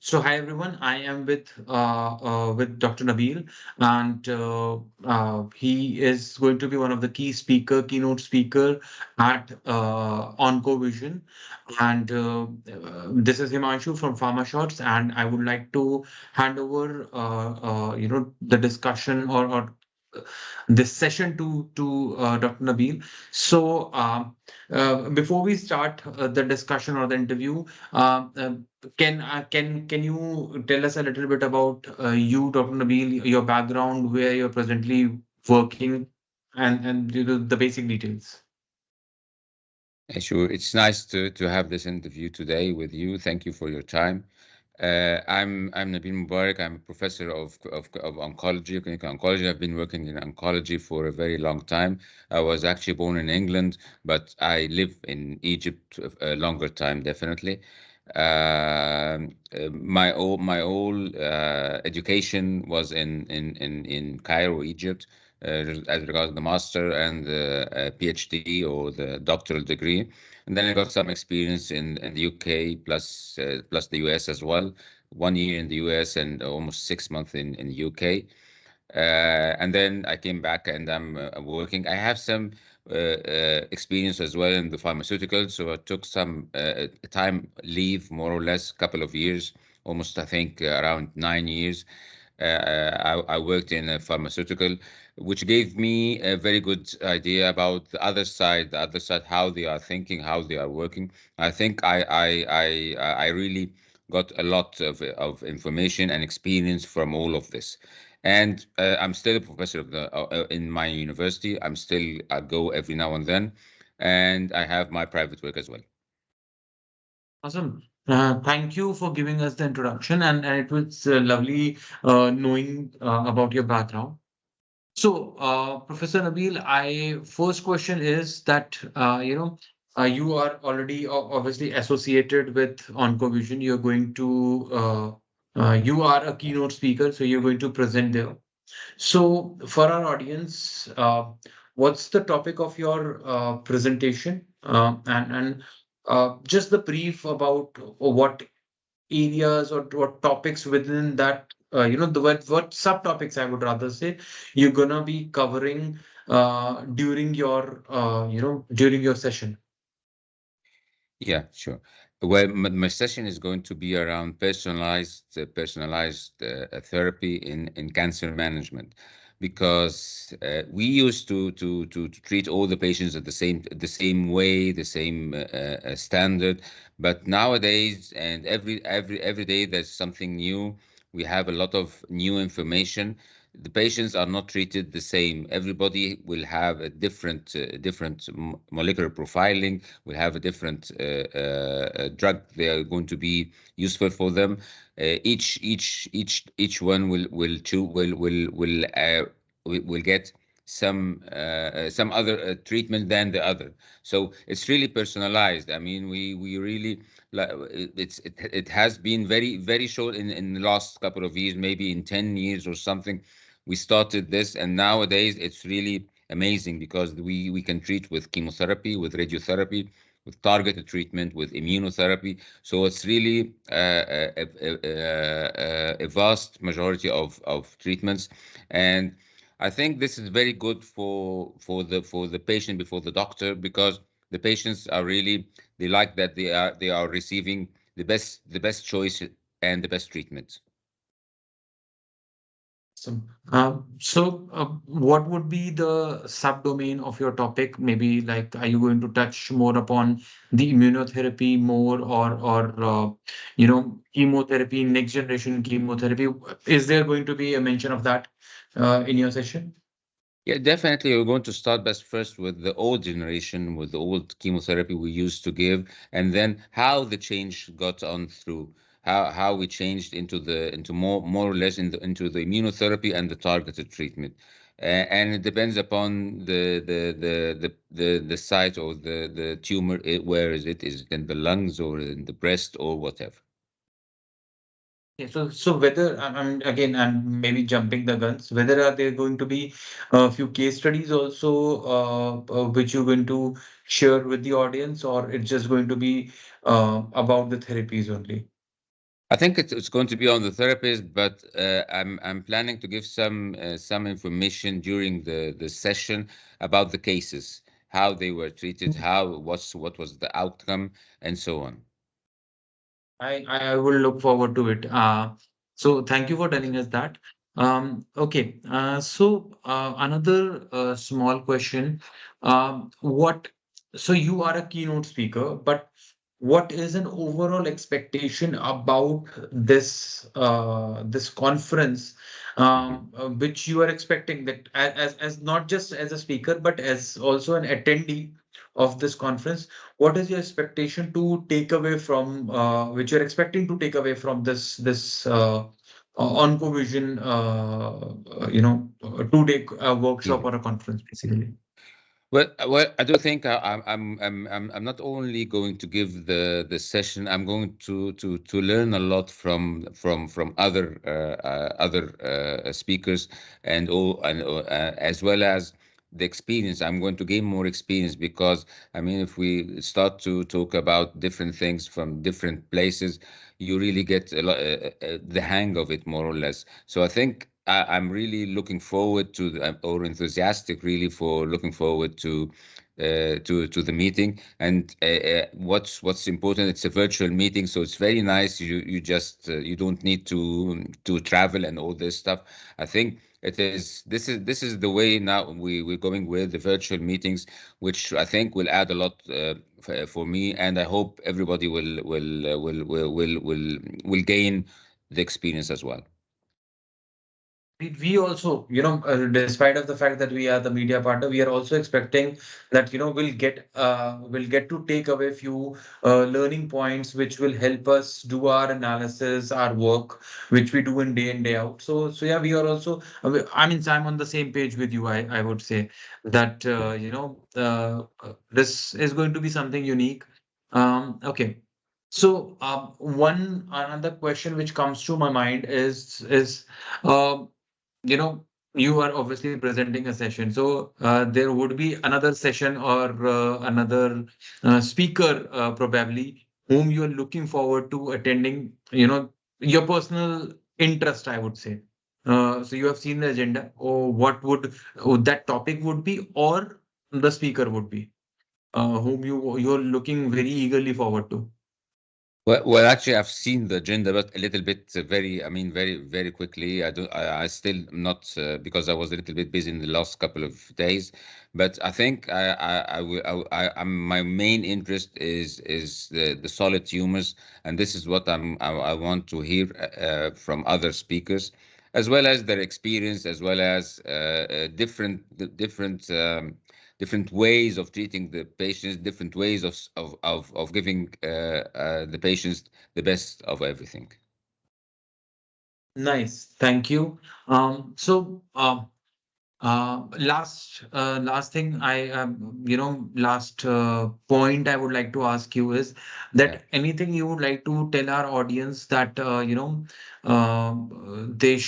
So hi everyone, I am with Dr. Nabil, and he is going to be one of the keynote speaker at OncoVision, and this is Himanshu from PharmaShots, and I would like to hand over the discussion or this session to Dr. Nabil. So before we start the discussion or the interview. Uh, uh, can you tell us a little bit about you, Dr. Nabil, your background, where you're presently working, and the basic details? Sure. It's nice to have this interview today with you. Thank you for your time. I'm Nabil Mubarak. I'm a professor of oncology, clinical oncology. I've been working in oncology for a very long time. I was actually born in England, but I live in Egypt a longer time, definitely. My whole education was in Cairo, Egypt, as regards the master and the PhD or the doctoral degree. And then I got some experience in the UK plus the US as well. 1 year in the US and almost 6 months in the UK. And then I came back and I'm working. I have some experience as well in the pharmaceuticals, so I took some time leave, more or less, couple of years, almost I think around 9 years. I worked in a pharmaceutical, which gave me a very good idea about the other side, how they are thinking, how they are working. I think I really got a lot of information and experience from all of this. And I'm still a professor in my university. I go every now and then, and I have my private work as well. Awesome. Thank you for giving us the introduction, and it was lovely knowing about your background. So, Professor Nabil, I first question is that you are already obviously associated with OncoVision. You're going to you are a keynote speaker, so you're going to present there. So, for our audience, what's the topic of your presentation? And just the brief about what areas or what topics within that what subtopics I would rather say you're gonna be covering during your during your session. Yeah, sure. Well, my session is going to be around personalized therapy in cancer management, because we used to treat all the patients at the same way, the same standard. But nowadays, and every day, there's something new. We have a lot of new information. The patients are not treated the same. Everybody will have a different molecular profiling, will have a different drug they are going to be useful for them. Each one will get some other treatment than the other. So it's really personalized. I mean, we really it has been very short in the last couple of years, maybe in 10 years or something. We started this, and nowadays it's really amazing because we can treat with chemotherapy, with radiotherapy, with targeted treatment, with immunotherapy. So it's really a vast majority of treatments. And I think this is very good for the patient before the doctor, because the patients are really, they like that they are receiving the best choice and the best treatment. So, what would be the subdomain of your topic? Maybe like, are you going to touch more upon the immunotherapy more, or chemotherapy, next generation chemotherapy? Is there going to be a mention of that in your session? Yeah, definitely. We're going to start best first with the old generation, with the old chemotherapy we used to give, and then how the change got on through, how we changed into more or less into the immunotherapy and the targeted treatment. And it depends upon the site or the tumor. Where is it? Is it in the lungs or in the breast or whatever? Okay, so whether again, I'm maybe jumping the guns, whether are there going to be a few case studies also which you're going to share with the audience, or it's just going to be about the therapies only? I think it's going to be on the therapist, but I'm planning to give some information during the session about the cases, how they were treated, what was the outcome, and so on. I will look forward to it. So thank you for telling us that. Okay. Another small question. What? So you are a keynote speaker, but what is an overall expectation about this conference, Mhm. which you are expecting that as not just as a speaker, but as also an attendee of this conference? What is your expectation to take away from which you're expecting to take away from this OncoVision 2-day workshop or a conference basically? Well, I do think I'm not only going to give the session. I'm going to learn a lot from other speakers, and as well as the experience. I'm going to gain more experience because I mean, if we start to talk about different things from different places, you really get the hang of it more or less. So I think I'm really looking forward to or enthusiastic really for looking forward to the meeting. And what's important, it's a virtual meeting, so it's very nice. You just you don't need to travel and all this stuff. I think this is the way now we're going with the virtual meetings, which I think will add a lot for me, and I hope everybody will gain the experience as well. We also, despite of the fact that we are the media partner, we are also expecting that, we'll get to take away few learning points which will help us do our analysis, our work, which we do in day in, day out. So yeah, we are also, I mean, I'm on the same page with you. I would say that, this is going to be something unique. Okay. So, one another question which comes to my mind is um, you know, you are obviously presenting a session. So there would be another session or another speaker probably whom you are looking forward to attending, your personal interest, I would say. So you have seen the agenda, or what would that topic would be, or the speaker would be, whom you're looking very eagerly forward to. Well, actually, I've seen the agenda, but a little bit I mean, very quickly. I still not because I was a little bit busy in the last couple of days. But I think I will. My main interest is the solid tumors, and this is what I want to hear from other speakers, as well as their experience, as well as different ways of treating the patients, different ways of giving the patients the best of everything. Nice, thank you. So last thing last point I would like to ask you is Yeah. that anything you would like to tell our audience that uh, they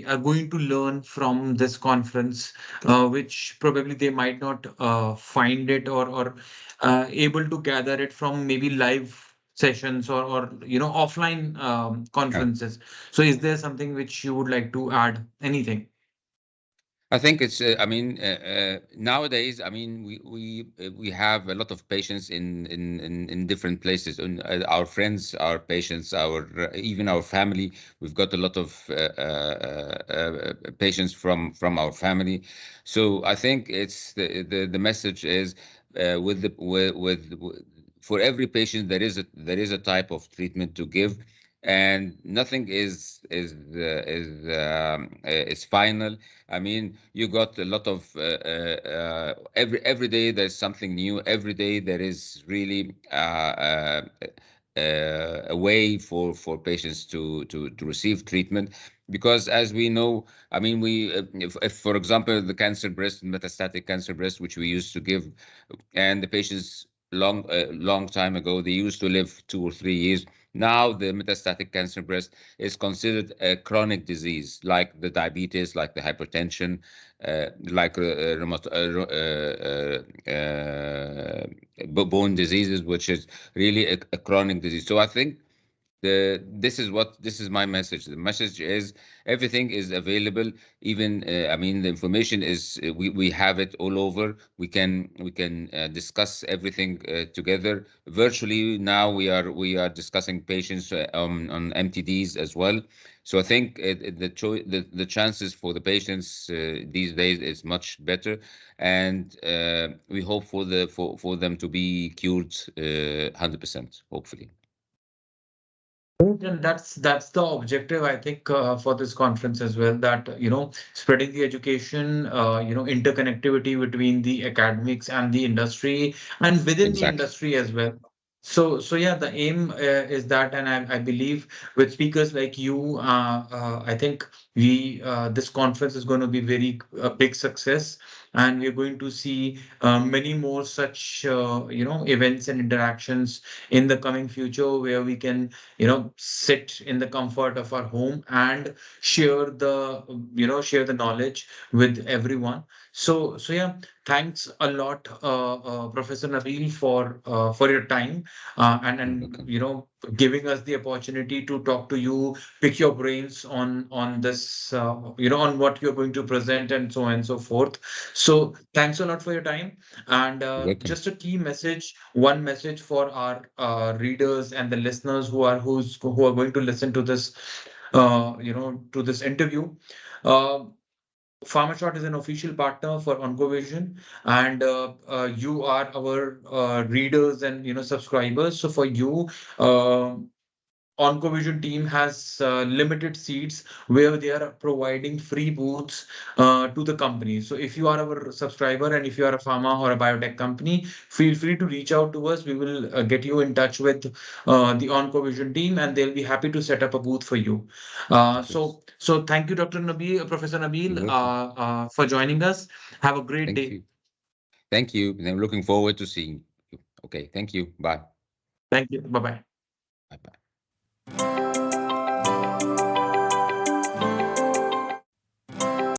are going to learn from this conference, which probably they might not find it or able to gather it from maybe live sessions or offline Yeah. conferences. So is there something which you would like to add? Anything? I think it's. I mean, nowadays, I mean, we have a lot of patients in different places. And our friends, our patients, our even our family. We've got a lot of patients from our family. So I think it's the message is for every patient there is a type of treatment to give, and nothing is final. I mean, you got a lot of every day there's something new. Every day there is really a way for patients to receive treatment, because as we know, I mean, if for example the cancer breast, metastatic cancer breast, which we used to give, and the patients long time ago they used to live 2 or 3 years. Now the metastatic cancer breast is considered a chronic disease, like the diabetes, like the hypertension, like bone diseases, which is really a chronic disease. So I think This is my message. The message is everything is available. Even I mean, the information is we have it all over. We can discuss everything together virtually. Now we are discussing patients on MTDs as well. So I think the chances for the patients these days is much better, and we hope for them to be cured 100%, hopefully. Right, and that's the objective, I think, for this conference as well. That spreading the education, interconnectivity between the academics and the industry, and within the Exactly. industry as well. So yeah, the aim is that, and I believe with speakers like you, I think we this conference is going to be very big success, and we're going to see many more such events and interactions in the coming future where we can sit in the comfort of our home and share the knowledge with everyone. So yeah, thanks a lot, Professor Nabil, for your time, You're and welcome. giving us the opportunity to talk to you, pick your brains on this, on what you're going to present, and so on and so forth. So thanks a lot for your time. And You're welcome. just a key message, one message for our readers and the listeners who are going to listen to this, to this interview. Uh, PharmaShot is an official partner for OncoVision, and you are our readers and subscribers. So for you, uh, OncoVision team has limited seats where they are providing free booths to the company. So if you are our subscriber and if you are a pharma or a biotech company, feel free to reach out to us. We will get you in touch with the OncoVision team, and they'll be happy to set up a booth for you. Yes. So thank you, Dr. Nabil, Professor You're Nabil, welcome. for joining us. Have a great Thank day. you. Thank you. And I'm looking forward to seeing you. Okay. Thank you. Bye. Thank you. Bye bye. Bye bye.